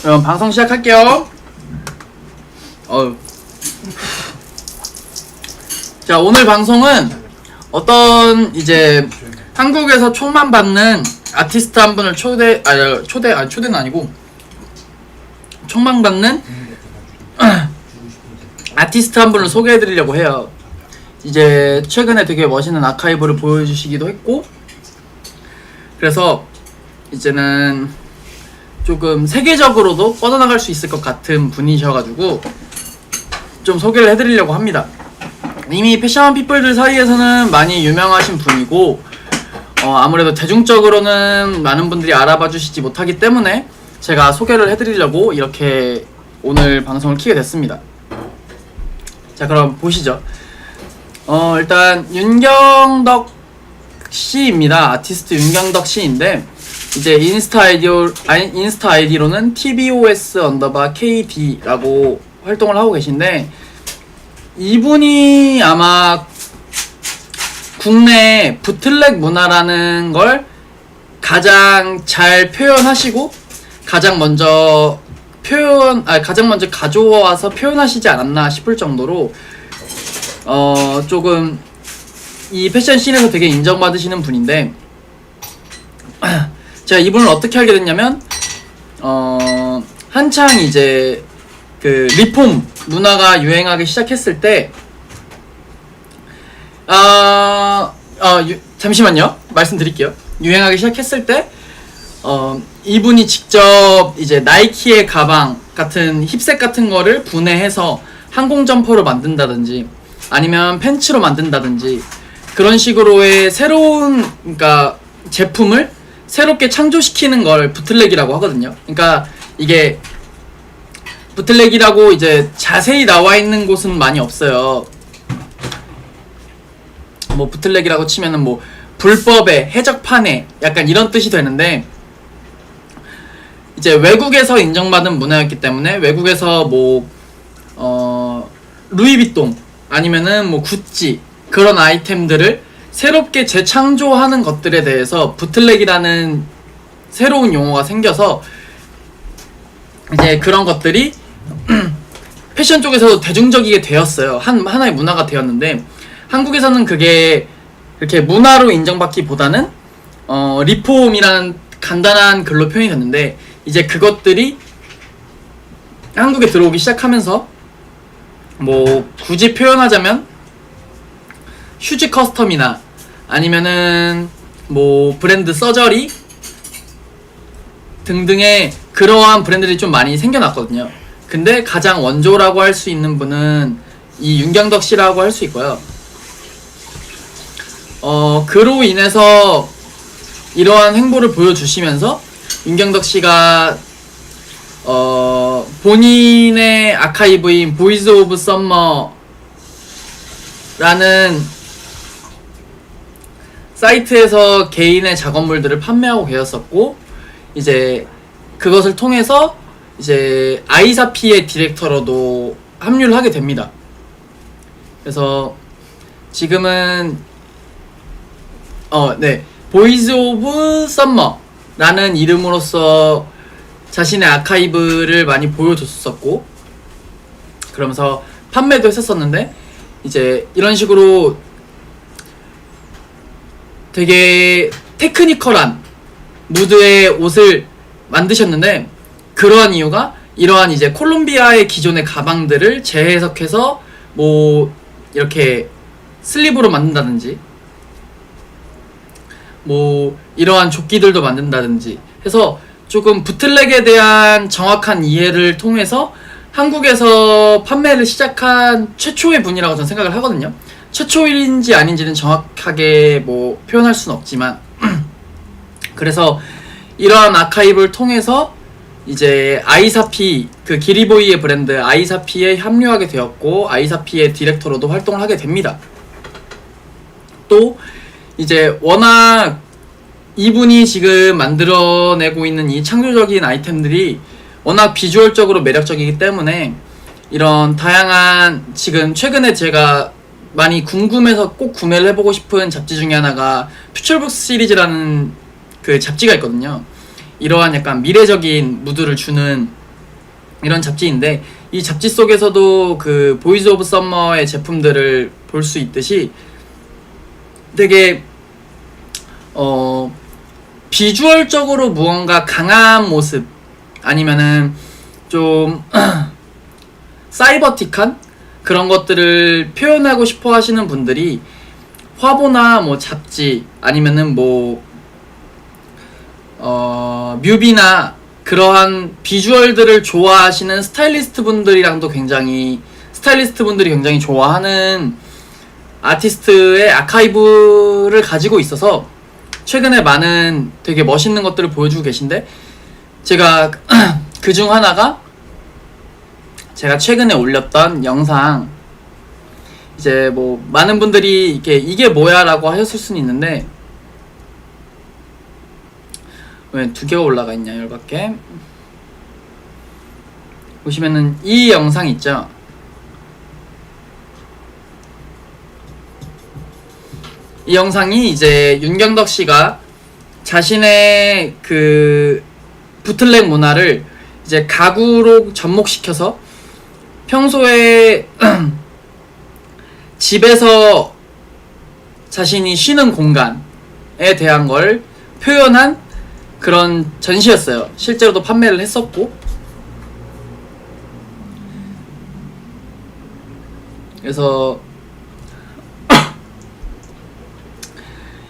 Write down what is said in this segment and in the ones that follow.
그럼 방송 시작할게요. 자, 오늘 방송은 어떤 이제 한국에서 총만 받는 아티스트 한 분을 초대는 아니고 총만 받는 아티스트 한 분을 소개해드리려고 해요. 이제 최근에 되게 멋있는 아카이브를 보여주시기도 했고, 그래서 이제는 조금 세계적으로도 뻗어나갈 수 있을 것 같은 분이셔가지고 좀 소개를 해드리려고 합니다. 이미 패션 피플들 사이에서는 많이 유명하신 분이고, 아무래도 대중적으로는 많은 분들이 알아봐 주시지 못하기 때문에 제가 소개를 해드리려고 이렇게 오늘 방송을 켜게 됐습니다. 자, 그럼 보시죠. 일단 윤경덕 씨입니다. 아티스트 윤경덕 씨인데, 이제 인스타 아이디로는 TBOS_KD라고 활동을 하고 계신데, 이분이 아마 국내 부틀렉 문화라는 걸 가장 잘 표현하시고 가장 먼저 가져와서 표현하시지 않았나 싶을 정도로 조금 이 패션 씬에서 되게 인정받으시는 분인데, 제가 이분을 어떻게 알게 됐냐면 한창 이제 그 리폼 문화가 유행하기 시작했을 때 잠시만요. 말씀드릴게요. 유행하기 시작했을 때 이분이 직접 이제 나이키의 가방 같은 힙색 같은 거를 분해해서 항공 점퍼로 만든다든지 아니면 팬츠로 만든다든지 그런 식으로의 새로운 그러니까 제품을 새롭게 창조시키는 걸 부틀렉이라고 하거든요. 그러니까 이게 부틀렉이라고 이제 자세히 나와 있는 곳은 많이 없어요. 뭐 부틀렉이라고 치면은 뭐 불법의 해적판에 약간 이런 뜻이 되는데, 이제 외국에서 인정받은 문화였기 때문에 외국에서 뭐 루이비통 아니면은 뭐 구찌 그런 아이템들을 새롭게 재창조하는 것들에 대해서 부틀렉이라는 새로운 용어가 생겨서 이제 그런 것들이 패션 쪽에서도 대중적이게 되었어요. 하나의 문화가 되었는데, 한국에서는 그게 이렇게 문화로 인정받기보다는 리폼이라는 간단한 글로 표현이 됐는데, 이제 그것들이 한국에 들어오기 시작하면서 뭐 굳이 표현하자면 휴지 커스텀이나 아니면은 뭐 브랜드 서저리 등등의 그러한 브랜드들이 좀 많이 생겨났거든요. 근데 가장 원조라고 할 수 있는 분은 이 윤경덕 씨라고 할 수 있고요. 그로 인해서 이러한 행보를 보여주시면서 윤경덕 씨가 본인의 아카이브인 보이즈 오브 썸머라는 사이트에서 개인의 작업물들을 판매하고 계셨었고, 이제 그것을 통해서 이제 아이사피의 디렉터로도 합류를 하게 됩니다. 그래서 지금은 보이즈 오브 썸머라는 이름으로서 자신의 아카이브를 많이 보여줬었고, 그러면서 판매도 했었었는데, 이제 이런 식으로 되게 테크니컬한 무드의 옷을 만드셨는데, 그러한 이유가 이러한 이제 콜롬비아의 기존의 가방들을 재해석해서 뭐 이렇게 슬립으로 만든다든지 뭐 이러한 조끼들도 만든다든지 해서 조금 부틀렉에 대한 정확한 이해를 통해서 한국에서 판매를 시작한 최초의 분이라고 저는 생각을 하거든요. 최초인지 아닌지는 정확하게 뭐 표현할 수는 없지만 그래서 이러한 아카이브를 통해서 이제 아이사피, 그 기리보이의 브랜드 아이사피에 합류하게 되었고, 아이사피의 디렉터로도 활동을 하게 됩니다. 또 이제 워낙 이분이 지금 만들어내고 있는 이 창조적인 아이템들이 워낙 비주얼적으로 매력적이기 때문에 이런 다양한, 지금 최근에 제가 많이 궁금해서 꼭 구매를 해보고 싶은 잡지 중에 하나가 퓨처북스 시리즈라는 그 잡지가 있거든요. 이러한 약간 미래적인 무드를 주는 이런 잡지인데, 이 잡지 속에서도 그 보이즈 오브 썸머의 제품들을 볼 수 있듯이 되게 비주얼적으로 무언가 강한 모습 아니면은 좀 사이버틱한 그런 것들을 표현하고 싶어 하시는 분들이 화보나 뭐 잡지 아니면은 뭐 뮤비나 그러한 비주얼들을 좋아하시는 스타일리스트 분들이 굉장히 좋아하는 아티스트의 아카이브를 가지고 있어서 최근에 많은 되게 멋있는 것들을 보여주고 계신데, 제가 그 중 하나가 제가 최근에 올렸던 영상, 이제 뭐 많은 분들이 이게 뭐야 라고 하셨을 수는 있는데, 왜 2개가 올라가 있냐 열받게. 보시면은 이 영상 있죠. 이 영상이 이제 윤경덕 씨가 자신의 그 부틀렉 문화를 이제 가구로 접목시켜서 평소에 집에서 자신이 쉬는 공간에 대한 걸 표현한 그런 전시였어요. 실제로도 판매를 했었고, 그래서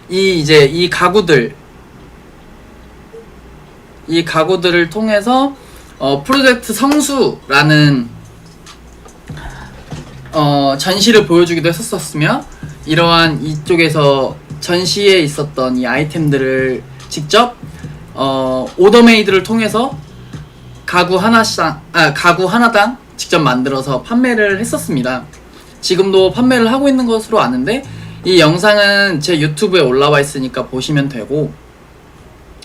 이 가구들을 통해서 프로젝트 성수라는 전시를 보여주기도 했었으며, 이러한 이쪽에서 전시에 있었던 이 아이템들을 직접 오더메이드를 통해서 가구 하나당 직접 만들어서 판매를 했었습니다. 지금도 판매를 하고 있는 것으로 아는데, 이 영상은 제 유튜브에 올라와 있으니까 보시면 되고,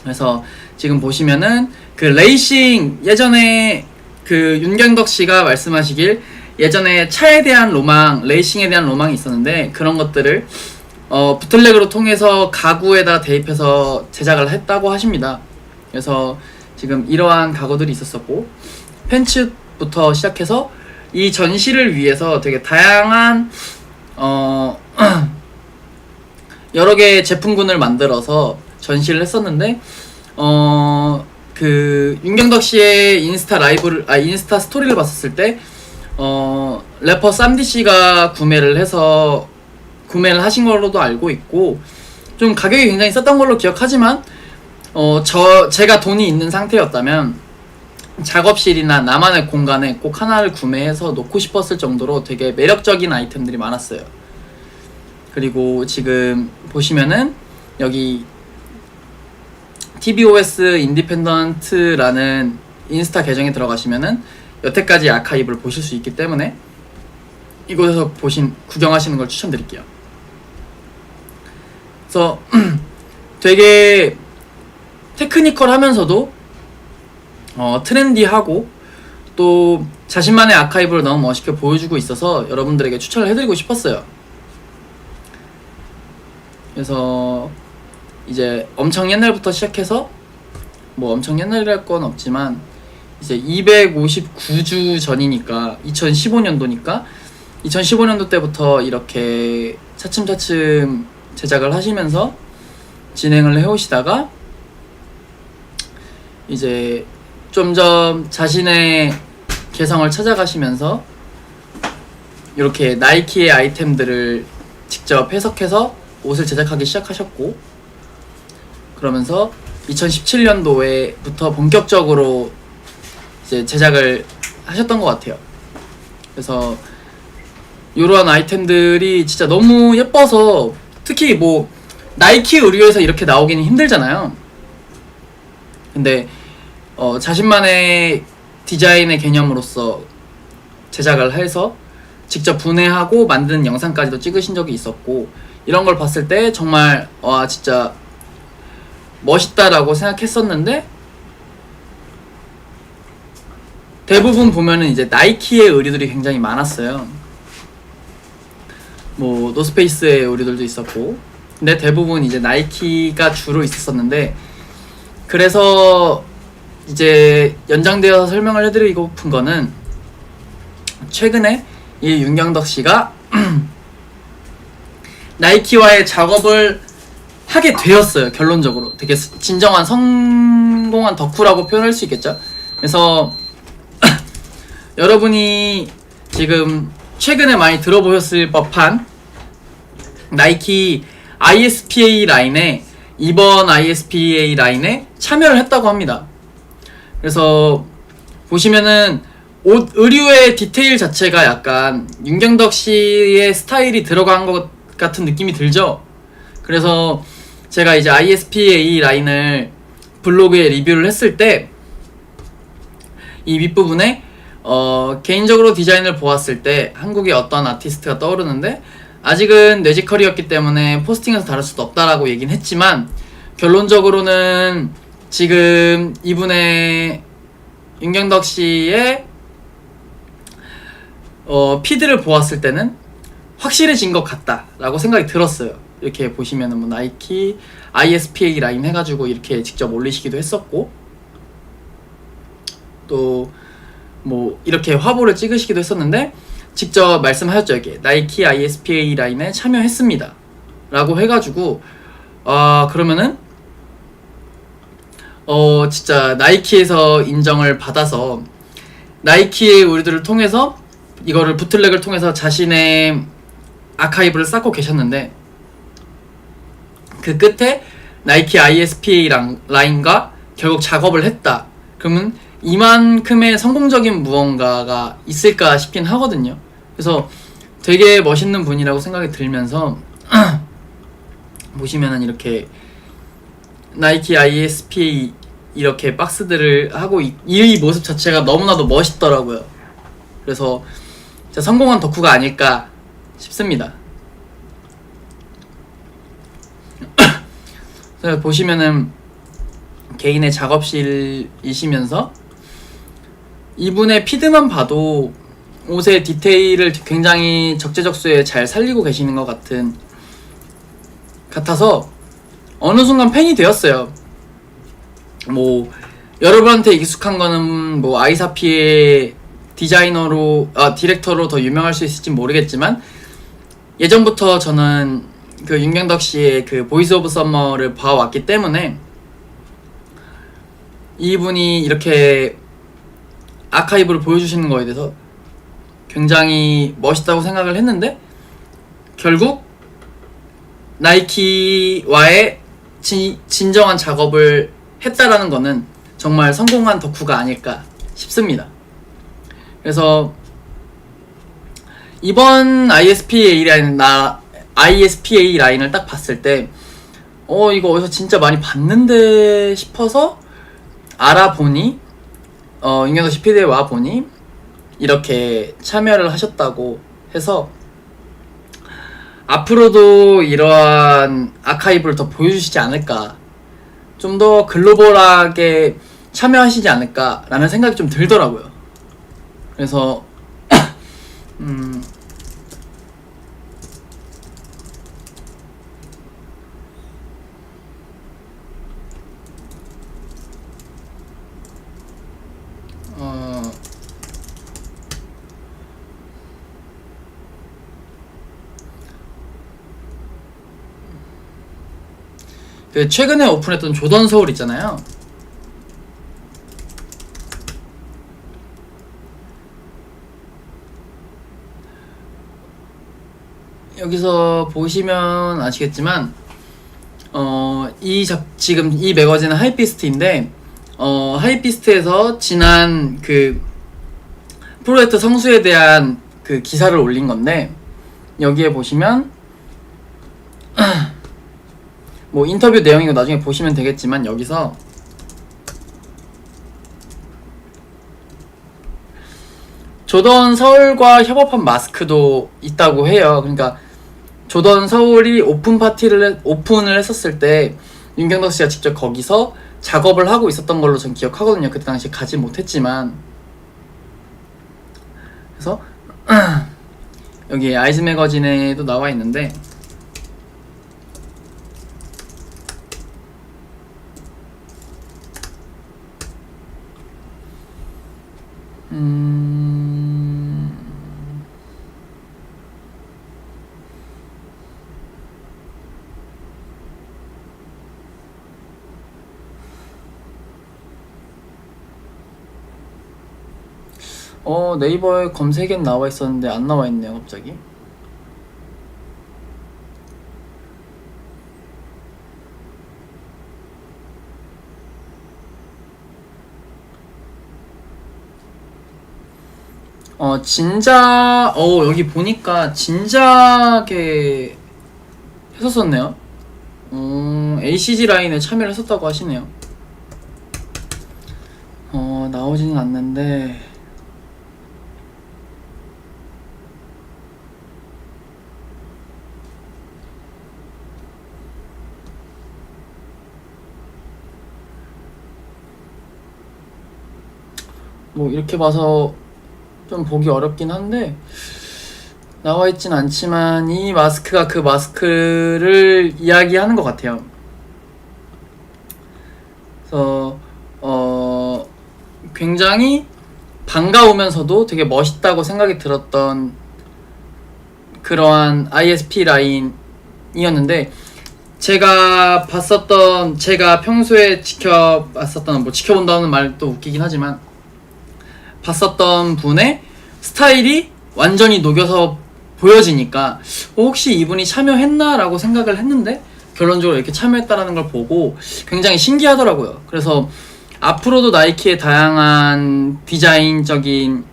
그래서 지금 보시면은 그 레이싱, 예전에 그 윤경덕 씨가 말씀하시길 예전에 차에 대한 로망, 레이싱에 대한 로망이 있었는데, 그런 것들을 부틀렉으로 통해서 가구에다 대입해서 제작을 했다고 하십니다. 그래서 지금 이러한 가구들이 있었었고, 팬츠부터 시작해서 이 전시를 위해서 되게 다양한 여러 개의 제품군을 만들어서 전시를 했었는데, 그 윤경덕 씨의 인스타 스토리를 봤었을 때 래퍼 쌈디 씨가 구매를 하신 걸로도 알고 있고, 좀 가격이 굉장히 쌌던 걸로 기억하지만, 제가 돈이 있는 상태였다면 작업실이나 나만의 공간에 꼭 하나를 구매해서 놓고 싶었을 정도로 되게 매력적인 아이템들이 많았어요. 그리고 지금 보시면은 여기 TBOS 인디펜던트라는 인스타 계정에 들어가시면은 여태까지 아카이브를 보실 수 있기 때문에 이곳에서 구경하시는 걸 추천드릴게요. 그래서 되게 테크니컬하면서도 트렌디하고 또 자신만의 아카이브를 너무 멋있게 보여주고 있어서 여러분들에게 추천을 해드리고 싶었어요. 그래서 이제 엄청 옛날부터 시작해서, 뭐 엄청 옛날이랄 건 없지만 이제 259주 전이니까 2015년도니까 2015년도 때부터 이렇게 차츰차츰 제작을 하시면서 진행을 해오시다가 이제 점점 자신의 개성을 찾아가시면서 이렇게 나이키의 아이템들을 직접 해석해서 옷을 제작하기 시작하셨고, 그러면서 2017년도에부터 본격적으로 이제 제작을 하셨던 것 같아요. 그래서 이러한 아이템들이 진짜 너무 예뻐서, 특히 뭐 나이키 의류에서 이렇게 나오기는 힘들잖아요. 근데 자신만의 디자인의 개념으로서 제작을 해서 직접 분해하고 만든 영상까지도 찍으신 적이 있었고, 이런 걸 봤을 때 정말 와 진짜 멋있다라고 생각했었는데, 대부분 보면은 이제 나이키의 의류들이 굉장히 많았어요. 뭐 노스페이스의 의류들도 있었고, 근데 대부분 이제 나이키가 주로 있었었는데, 그래서 이제 연장되어서 설명을 해드리고픈 거는 최근에 이 윤경덕 씨가 나이키와의 작업을 하게 되었어요. 결론적으로 되게 진정한 성공한 덕후라고 표현할 수 있겠죠. 그래서 여러분이 지금 최근에 많이 들어보셨을 법한 나이키 ISPA 라인에 이번 ISPA 라인에 참여를 했다고 합니다. 그래서 보시면은 옷 의류의 디테일 자체가 약간 윤경덕 씨의 스타일이 들어간 것 같은 느낌이 들죠. 그래서 제가 이제 ISPA 라인을 블로그에 리뷰를 했을 때 이 윗부분에 개인적으로 디자인을 보았을 때 한국의 어떤 아티스트가 떠오르는데 아직은 뇌지컬이었기 때문에 포스팅에서 다룰 수도 없다라고 얘기는 했지만 결론적으로는 지금 이분의 윤경덕 씨의 피드를 보았을 때는 확실해진 것 같다라고 생각이 들었어요. 이렇게 보시면은 뭐 나이키 ISPA 라인 해가지고 이렇게 직접 올리시기도 했었고 또 뭐 이렇게 화보를 찍으시기도 했었는데 직접 말씀하셨죠. 이게 나이키 ISPA 라인에 참여했습니다 라고 해가지고 그러면은 진짜 나이키에서 인정을 받아서 나이키의 우리들을 통해서 이거를 부틀렉을 통해서 자신의 아카이브를 쌓고 계셨는데 그 끝에 나이키 ISPA 라인과 결국 작업을 했다. 그러면 이만큼의 성공적인 무언가가 있을까 싶긴 하거든요. 그래서 되게 멋있는 분이라고 생각이 들면서 보시면은 이렇게 나이키 ISPA 이렇게 박스들을 하고 이 모습 자체가 너무나도 멋있더라고요. 그래서 진짜 성공한 덕후가 아닐까 싶습니다. 그래서 보시면은 개인의 작업실이시면서 이분의 피드만 봐도 옷의 디테일을 굉장히 적재적소에 잘 살리고 계시는 것 같아서 어느 순간 팬이 되었어요. 뭐 여러분한테 익숙한 거는 뭐 아이사피의 디렉터로 더 유명할 수 있을지 모르겠지만 예전부터 저는 그 윤경덕 씨의 그 보이스 오브 서머를 봐왔기 때문에 이분이 이렇게 아카이브를 보여주시는 거에 대해서 굉장히 멋있다고 생각을 했는데 결국 나이키와의 진정한 작업을 했다라는 거는 정말 성공한 덕후가 아닐까 싶습니다. 그래서 이번 ISPA 라인을 딱 봤을 때 이거 어디서 진짜 많이 봤는데 싶어서 알아보니 윤경덕 씨 피드에 와보니 이렇게 참여를 하셨다고 해서 앞으로도 이러한 아카이브를 더 보여주시지 않을까, 좀 더 글로벌하게 참여하시지 않을까 라는 생각이 좀 들더라고요. 그래서 그 최근에 오픈했던 조던 서울 있잖아요. 여기서 보시면 아시겠지만 지금 이 매거진은 하이피스트인데 하이피스트에서 지난 그 프로젝트 성수에 대한 그 기사를 올린 건데 여기에 보시면 뭐 인터뷰 내용이고 나중에 보시면 되겠지만 여기서 조던 서울과 협업한 마스크도 있다고 해요. 그러니까 조던 서울이 오픈을 했었을 때 윤경덕 씨가 직접 거기서 작업을 하고 있었던 걸로 전 기억하거든요. 그때 당시 가지 못했지만. 그래서 여기 아이즈 매거진에도 나와 있는데 음... 네이버에 검색엔 나와 있었는데 안 나와 있네요, 갑자기. 여기 보니까 진작에 했었었네요. ACG 라인에 참여를 했었다고 하시네요. 나오지는 않는데, 뭐 이렇게 봐서 좀 보기 어렵긴 한데 나와 있진 않지만 이 마스크가 그 마스크를 이야기하는 것 같아요. 그래서 굉장히 반가우면서도 되게 멋있다고 생각이 들었던 그러한 ISP 라인이었는데, 제가 평소에 지켜봤었던, 뭐 지켜본다는 말도 웃기긴 하지만 봤었던 분의 스타일이 완전히 녹여서 보여지니까 혹시 이분이 참여했나 라고 생각을 했는데 결론적으로 이렇게 참여했다라는 걸 보고 굉장히 신기하더라고요. 그래서 앞으로도 나이키의 다양한 디자인적인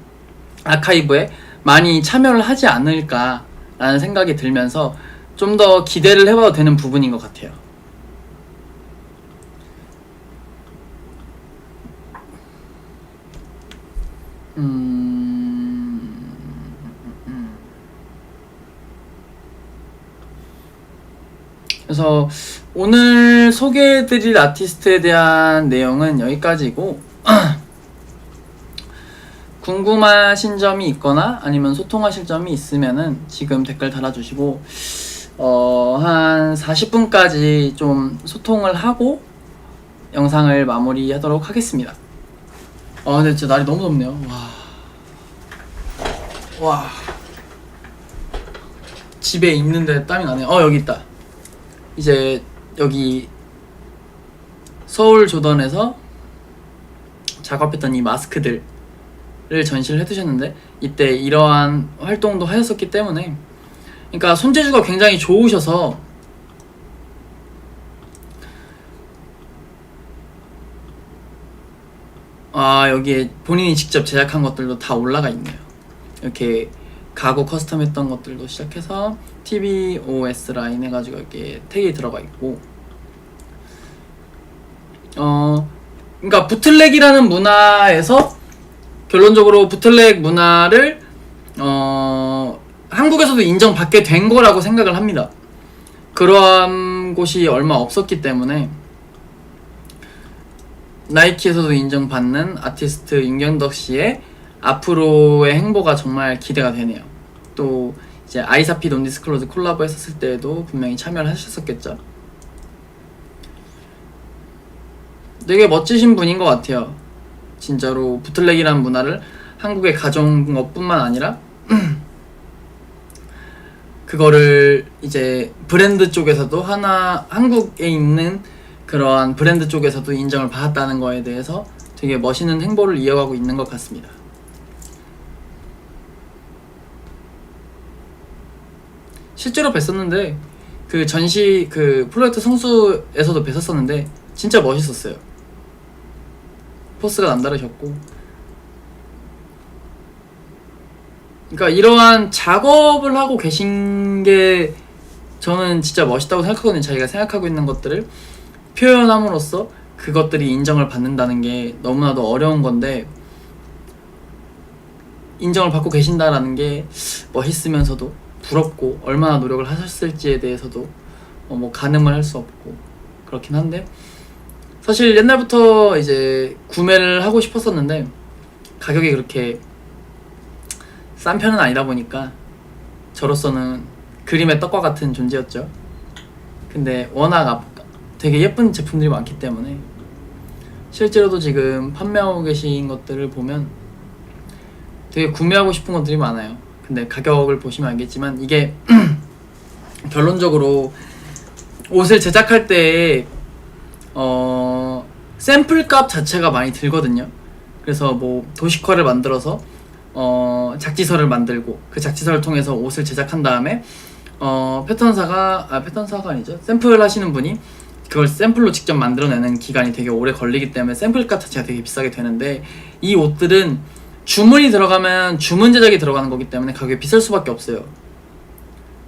아카이브에 많이 참여를 하지 않을까라는 생각이 들면서 좀 더 기대를 해봐도 되는 부분인 것 같아요. 그래서 오늘 소개해드릴 아티스트에 대한 내용은 여기까지고 궁금하신 점이 있거나 아니면 소통하실 점이 있으면은 지금 댓글 달아주시고 한 40분까지 좀 소통을 하고 영상을 마무리하도록 하겠습니다. 근데 진짜 날이 너무 덥네요. 와. 집에 있는데 땀이 나네요. 여기 있다. 이제 여기 서울 조던에서 작업했던 이 마스크들을 전시를 해두셨는데 이때 이러한 활동도 하셨었기 때문에, 그러니까 손재주가 굉장히 좋으셔서 여기에 본인이 직접 제작한 것들도 다 올라가 있네요. 이렇게 가구 커스텀 했던 것들도 시작해서 TBOS 라인 해가지고 이렇게 태그에 들어가 있고, 그러니까 부틀렉이라는 문화에서 결론적으로 부틀렉 문화를 한국에서도 인정받게 된 거라고 생각을 합니다. 그러한 곳이 얼마 없었기 때문에 나이키에서도 인정받는 아티스트 윤경덕 씨의 앞으로의 행보가 정말 기대가 되네요. 또 이제 아이사피 논디스클로즈 콜라보 했었을 때에도 분명히 참여를 하셨었겠죠. 되게 멋지신 분인 것 같아요. 진짜로 부틀렉이라는 문화를 한국에 가져온 것뿐만 아니라 그거를 이제 브랜드 쪽에서도 한국에 있는 그러한 브랜드 쪽에서도 인정을 받았다는 거에 대해서 되게 멋있는 행보를 이어가고 있는 것 같습니다. 실제로 뵀었는데 그 전시 그 프로젝트 성수에서도 뵀었었는데 진짜 멋있었어요. 포스가 남다르셨고, 그러니까 이러한 작업을 하고 계신 게 저는 진짜 멋있다고 생각하거든요. 자기가 생각하고 있는 것들을 표현함으로써 그것들이 인정을 받는다는 게 너무나도 어려운 건데, 인정을 받고 계신다라는 게 멋있으면서도 부럽고 얼마나 노력을 하셨을지에 대해서도 뭐 가늠을 할 수 없고 그렇긴 한데, 사실 옛날부터 이제 구매를 하고 싶었었는데 가격이 그렇게 싼 편은 아니다 보니까 저로서는 그림의 떡과 같은 존재였죠. 근데 워낙 되게 예쁜 제품들이 많기 때문에 실제로도 지금 판매하고 계신 것들을 보면 되게 구매하고 싶은 것들이 많아요. 근데 가격을 보시면 알겠지만 이게 결론적으로 옷을 제작할 때 샘플 값 자체가 많이 들거든요. 그래서 뭐 도식화를 만들어서 작지서를 만들고 그 작지서를 통해서 옷을 제작한 다음에 패턴사가 아니죠, 샘플 하시는 분이 그걸 샘플로 직접 만들어내는 기간이 되게 오래 걸리기 때문에 샘플 값 자체가 되게 비싸게 되는데, 이 옷들은 주문이 들어가면 주문 제작이 들어가는 거기 때문에 가격이 비쌀 수밖에 없어요.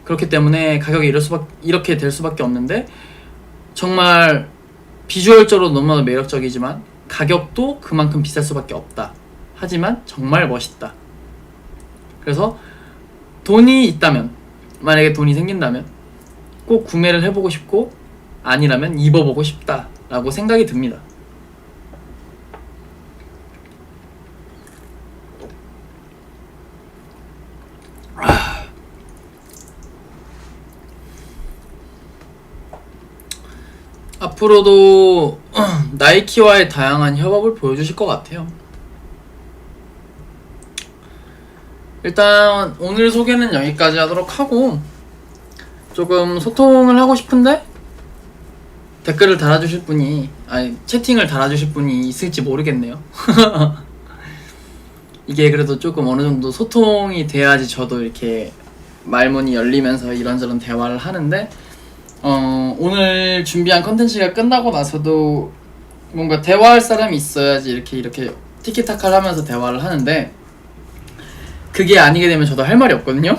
그렇기 때문에 가격이 이렇게 될 수밖에 없는데, 정말 비주얼적으로 너무나도 매력적이지만 가격도 그만큼 비쌀 수밖에 없다. 하지만 정말 멋있다. 그래서 돈이 있다면, 만약에 돈이 생긴다면 꼭 구매를 해보고 싶고, 아니라면 입어보고 싶다 라고 생각이 듭니다. 앞으로도 나이키와의 다양한 협업을 보여주실 것 같아요. 일단 오늘 소개는 여기까지 하도록 하고, 조금 소통을 하고 싶은데 댓글을 달아주실 분이, 아니 채팅을 달아주실 분이 있을지 모르겠네요. 이게 그래도 조금 어느 정도 소통이 돼야지 저도 이렇게 말문이 열리면서 이런저런 대화를 하는데, 오늘 준비한 컨텐츠가 끝나고 나서도 뭔가 대화할 사람이 있어야지 이렇게 티키타카를 하면서 대화를 하는데, 그게 아니게 되면 저도 할 말이 없거든요.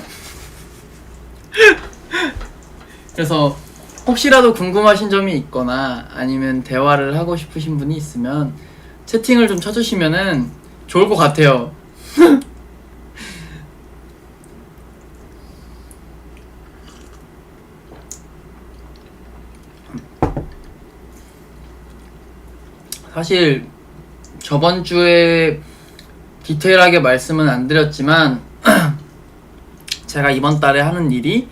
그래서 혹시라도 궁금하신 점이 있거나 아니면 대화를 하고 싶으신 분이 있으면 채팅을 좀 쳐주시면은 좋을 것 같아요. 사실 저번 주에 디테일하게 말씀은 안 드렸지만 제가 이번 달에 하는 일이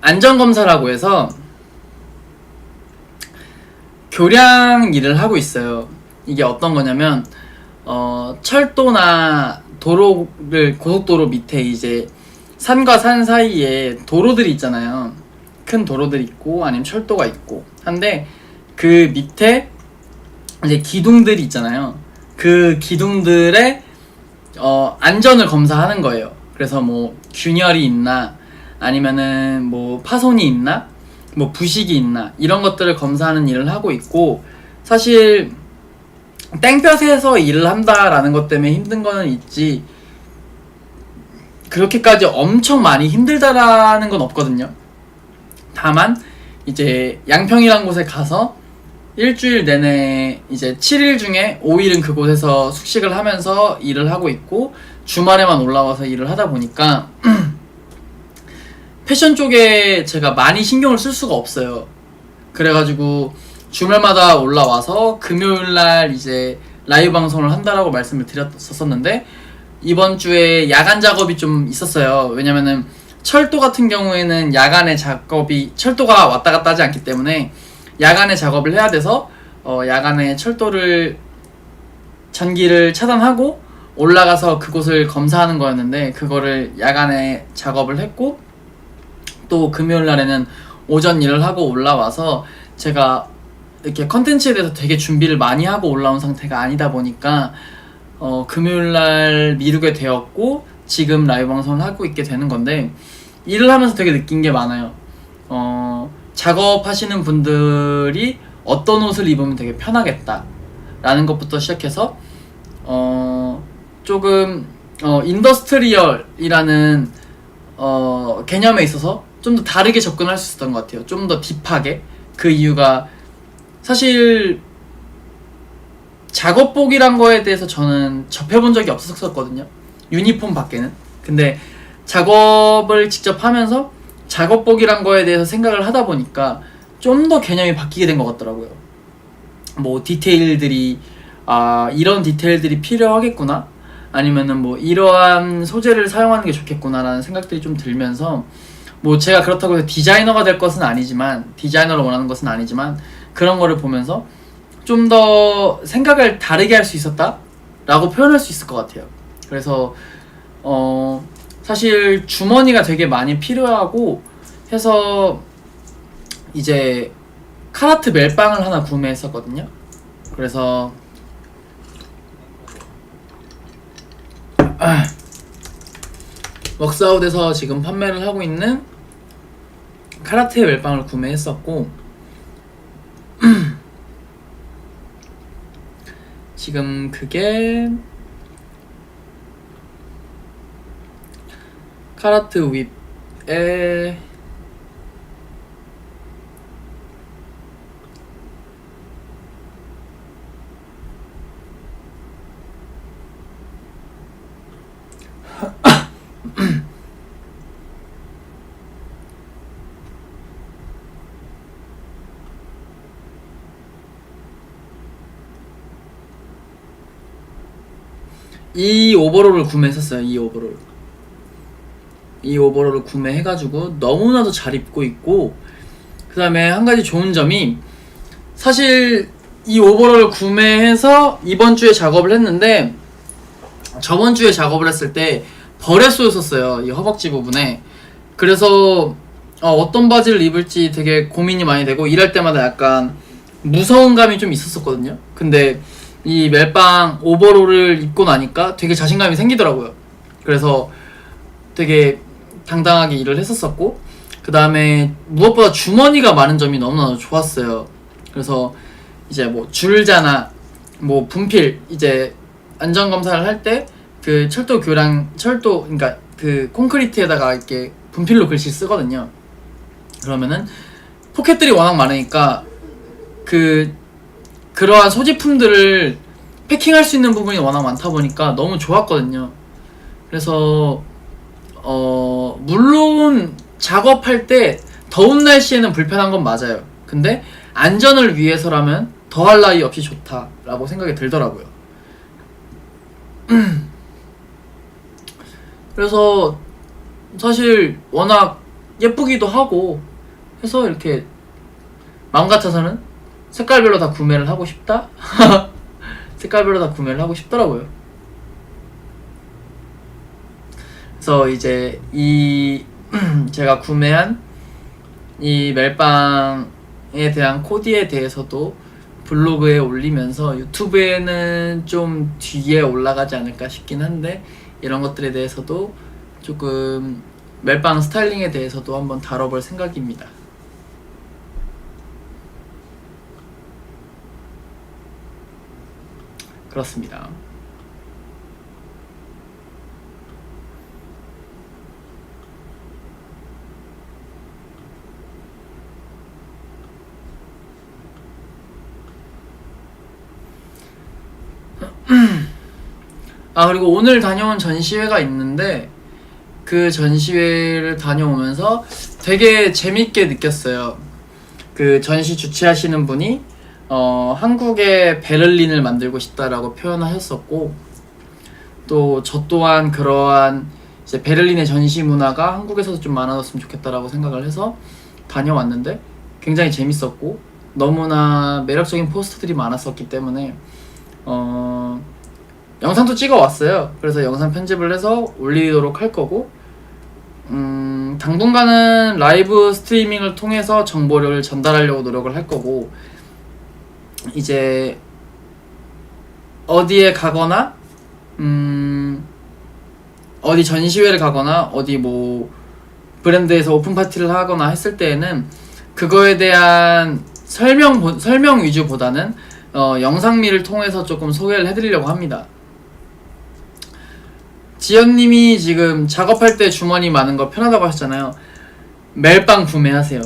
안전검사라고 해서 교량 일을 하고 있어요. 이게 어떤 거냐면 철도나 고속도로 밑에 이제 산과 산 사이에 도로들이 있잖아요. 큰 도로들이 있고 아니면 철도가 있고 한데, 그 밑에 이제 기둥들이 있잖아요. 그 기둥들의 안전을 검사하는 거예요. 그래서 뭐 균열이 있나, 아니면은 뭐 파손이 있나, 뭐 부식이 있나, 이런 것들을 검사하는 일을 하고 있고, 사실 땡볕에서 일을 한다라는 것 때문에 힘든 거는 있지 그렇게까지 엄청 많이 힘들다라는 건 없거든요. 다만 이제 양평이란 곳에 가서 일주일 내내 이제 7일 중에 5일은 그곳에서 숙식을 하면서 일을 하고 있고, 주말에만 올라와서 일을 하다 보니까 패션 쪽에 제가 많이 신경을 쓸 수가 없어요. 그래가지고 주말마다 올라와서 금요일날 이제 라이브 방송을 한다라고 말씀을 드렸었는데, 이번 주에 야간 작업이 좀 있었어요. 왜냐면은 철도 같은 경우에는 야간에 작업이, 철도가 왔다 갔다 하지 않기 때문에 야간에 작업을 해야 돼서 야간에 철도를 전기를 차단하고 올라가서 그곳을 검사하는 거였는데, 그거를 야간에 작업을 했고, 또 금요일 날에는 오전 일을 하고 올라와서 제가 이렇게 컨텐츠에 대해서 되게 준비를 많이 하고 올라온 상태가 아니다 보니까 금요일 날 미루게 되었고, 지금 라이브 방송을 하고 있게 되는 건데, 일을 하면서 되게 느낀 게 많아요. 작업하시는 분들이 어떤 옷을 입으면 되게 편하겠다 라는 것부터 시작해서 조금 인더스트리얼이라는 개념에 있어서 좀 더 다르게 접근할 수 있었던 것 같아요. 좀 더 딥하게. 그 이유가 사실 작업복이란 거에 대해서 저는 접해본 적이 없었거든요. 유니폼 밖에는. 근데 작업을 직접 하면서 작업복이란 거에 대해서 생각을 하다 보니까 좀 더 개념이 바뀌게 된 것 같더라고요. 뭐 디테일들이 이런 디테일들이 필요하겠구나, 아니면은 뭐 이러한 소재를 사용하는 게 좋겠구나 라는 생각들이 좀 들면서, 뭐 제가 그렇다고 해서 디자이너가 될 것은 아니지만, 디자이너를 원하는 것은 아니지만, 그런 거를 보면서 좀 더 생각을 다르게 할 수 있었다 라고 표현할 수 있을 것 같아요. 그래서 사실 주머니가 되게 많이 필요하고 해서 이제 카라트 멜빵을 하나 구매했었거든요. 그래서 웍스아웃에서 지금 판매를 하고 있는 카라트의 멜빵을 구매했었고 지금 그게 카라트 윕에 이 오버롤을 구매했었어요. 이 오버롤을 구매해가지고 너무나도 잘 입고 있고, 그 다음에 한 가지 좋은 점이, 사실 이 오버롤을 구매해서 이번 주에 작업을 했는데 저번 주에 작업을 했을 때 벌에 쏘였었어요. 이 허벅지 부분에. 그래서 어떤 바지를 입을지 되게 고민이 많이 되고 일할 때마다 약간 무서운 감이 좀 있었거든요. 근데 이 멜빵 오버롤을 입고 나니까 되게 자신감이 생기더라고요. 그래서 되게 당당하게 일을 했었었고, 그 다음에 무엇보다 주머니가 많은 점이 너무나 좋았어요. 그래서 이제 뭐 줄자나 뭐 분필, 이제 안전검사를 할 때 그 그러니까 그 콘크리트에다가 이렇게 분필로 글씨 쓰거든요. 그러면은 포켓들이 워낙 많으니까 그러한 소지품들을 패킹할 수 있는 부분이 워낙 많다 보니까 너무 좋았거든요. 그래서 물론 작업할 때 더운 날씨에는 불편한 건 맞아요. 근데 안전을 위해서라면 더할 나위 없이 좋다라고 생각이 들더라고요. 그래서 사실 워낙 예쁘기도 하고 해서 이렇게 마음 같아서는 색깔별로 다 구매를 하고 싶다? 색깔별로 다 구매를 하고 싶더라고요. 그래서 이제 제가 구매한 이 멜빵에 대한 코디에 대해서도 블로그에 올리면서 유튜브에는 좀 뒤에 올라가지 않을까 싶긴 한데, 이런 것들에 대해서도 조금 멜빵 스타일링에 대해서도 한번 다뤄볼 생각입니다. 그렇습니다. 그리고 오늘 다녀온 전시회가 있는데, 그 전시회를 다녀오면서 되게 재밌게 느꼈어요. 그 전시 주최하시는 분이 한국의 베를린을 만들고 싶다라고 표현하셨었고, 또 저 또한 그러한 이제 베를린의 전시 문화가 한국에서도 좀 많아졌으면 좋겠다라고 생각을 해서 다녀왔는데 굉장히 재밌었고, 너무나 매력적인 포스터들이 많았었기 때문에 영상도 찍어 왔어요. 그래서 영상 편집을 해서 올리도록 할 거고, 당분간은 라이브 스트리밍을 통해서 정보를 전달하려고 노력을 할 거고, 이제 어디에 가거나 어디 전시회를 가거나 어디 뭐 브랜드에서 오픈 파티를 하거나 했을 때에는 그거에 대한 설명 위주보다는 영상미를 통해서 조금 소개를 해드리려고 합니다. 지연님이 지금 작업할 때 주머니 많은 거 편하다고 하셨잖아요. 멜빵 구매하세요.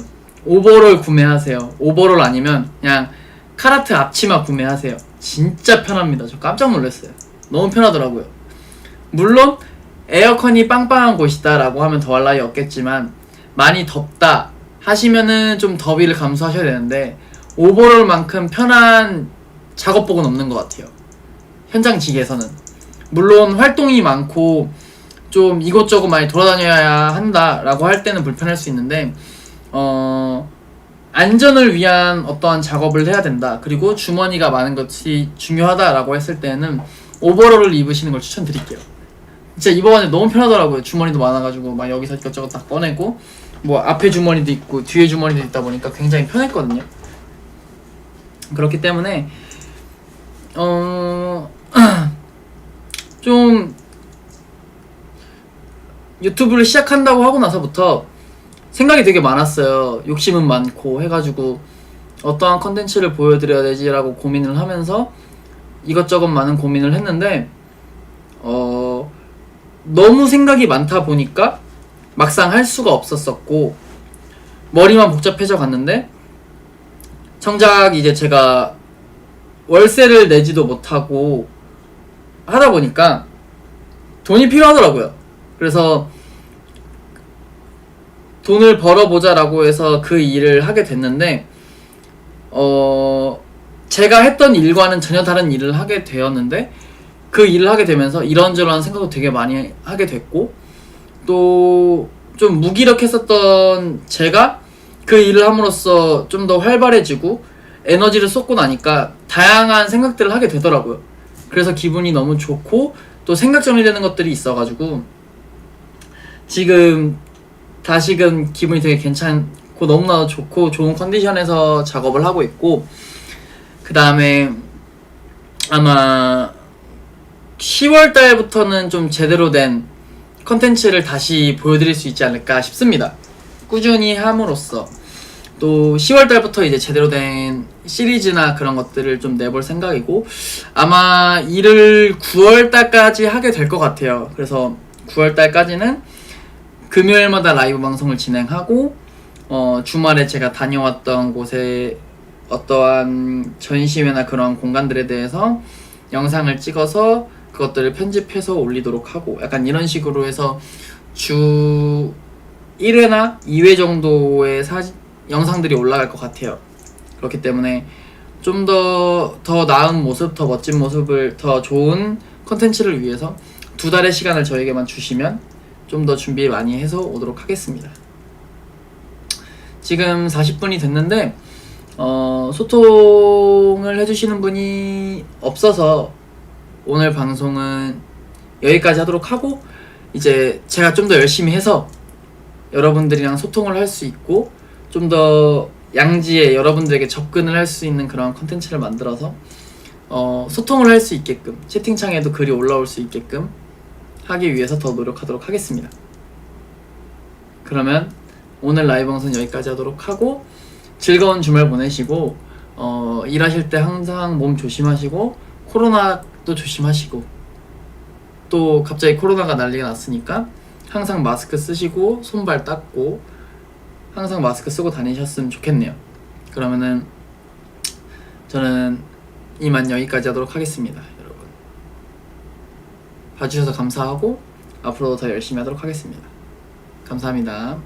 오버롤 구매하세요. 오버롤 아니면 그냥 카라트 앞치마 구매하세요. 진짜 편합니다. 저 깜짝 놀랐어요. 너무 편하더라고요. 물론 에어컨이 빵빵한 곳이다 라고 하면 더할 나위 없겠지만, 많이 덥다 하시면은 좀 더위를 감수하셔야 되는데, 오버롤만큼 편한 작업복은 없는 것 같아요. 현장직에서는. 물론 활동이 많고 좀 이곳저곳 많이 돌아다녀야 한다 라고 할 때는 불편할 수 있는데, 안전을 위한 어떠한 작업을 해야 된다, 그리고 주머니가 많은 것이 중요하다 라고 했을 때는 오버롤을 입으시는 걸 추천드릴게요. 진짜 입어봤는데 너무 편하더라고요. 주머니도 많아가지고 막 여기서 이것저것 다 꺼내고 뭐 앞에 주머니도 있고 뒤에 주머니도 있다 보니까 굉장히 편했거든요. 그렇기 때문에 좀 유튜브를 시작한다고 하고 나서부터 생각이 되게 많았어요. 욕심은 많고 해가지고 어떠한 컨텐츠를 보여드려야 되지라고 고민을 하면서 이것저것 많은 고민을 했는데 너무 생각이 많다 보니까 막상 할 수가 없었었고 머리만 복잡해져 갔는데 정작 이제 제가 월세를 내지도 못하고 하다 보니까 돈이 필요하더라고요. 그래서 돈을 벌어보자라고 해서 그 일을 하게 됐는데 제가 했던 일과는 전혀 다른 일을 하게 되었는데 그 일을 하게 되면서 이런저런 생각도 되게 많이 하게 됐고 또 좀 무기력했었던 제가 그 일을 함으로써 좀 더 활발해지고 에너지를 쏟고 나니까 다양한 생각들을 하게 되더라고요. 그래서 기분이 너무 좋고 또 생각 정리되는 것들이 있어가지고 지금 다시금 기분이 되게 괜찮고 너무나도 좋고 좋은 컨디션에서 작업을 하고 있고 그 다음에 아마 10월 달부터는 좀 제대로 된 컨텐츠를 다시 보여드릴 수 있지 않을까 싶습니다. 꾸준히 함으로써 또 10월 달부터 이제 제대로 된 시리즈나 그런 것들을 좀 내볼 생각이고 아마 일을 9월 달까지 하게 될 것 같아요. 그래서 9월 달까지는 금요일마다 라이브 방송을 진행하고 주말에 제가 다녀왔던 곳에 어떠한 전시회나 그런 공간들에 대해서 영상을 찍어서 그것들을 편집해서 올리도록 하고 약간 이런 식으로 해서 주 1회나 2회 정도의 영상들이 올라갈 것 같아요. 그렇기 때문에 좀 더 나은 모습, 더 멋진 모습을, 더 좋은 컨텐츠를 위해서 2달의 시간을 저에게만 주시면 좀 더 준비 많이 해서 오도록 하겠습니다. 지금 40분이 됐는데 소통을 해주시는 분이 없어서 오늘 방송은 여기까지 하도록 하고 이제 제가 좀 더 열심히 해서 여러분들이랑 소통을 할 수 있고 좀 더 양지에 여러분들에게 접근을 할 수 있는 그런 컨텐츠를 만들어서 소통을 할 수 있게끔 채팅창에도 글이 올라올 수 있게끔 하기 위해서 더 노력하도록 하겠습니다. 그러면 오늘 라이브 방송 여기까지 하도록 하고 즐거운 주말 보내시고 일하실 때 항상 몸 조심하시고 코로나도 조심하시고 또 갑자기 코로나가 난리가 났으니까 항상 마스크 쓰시고 손발 닦고 항상 마스크 쓰고 다니셨으면 좋겠네요. 그러면은 저는 이만 여기까지 하도록 하겠습니다. 여러분 봐주셔서 감사하고 앞으로도 더 열심히 하도록 하겠습니다. 감사합니다.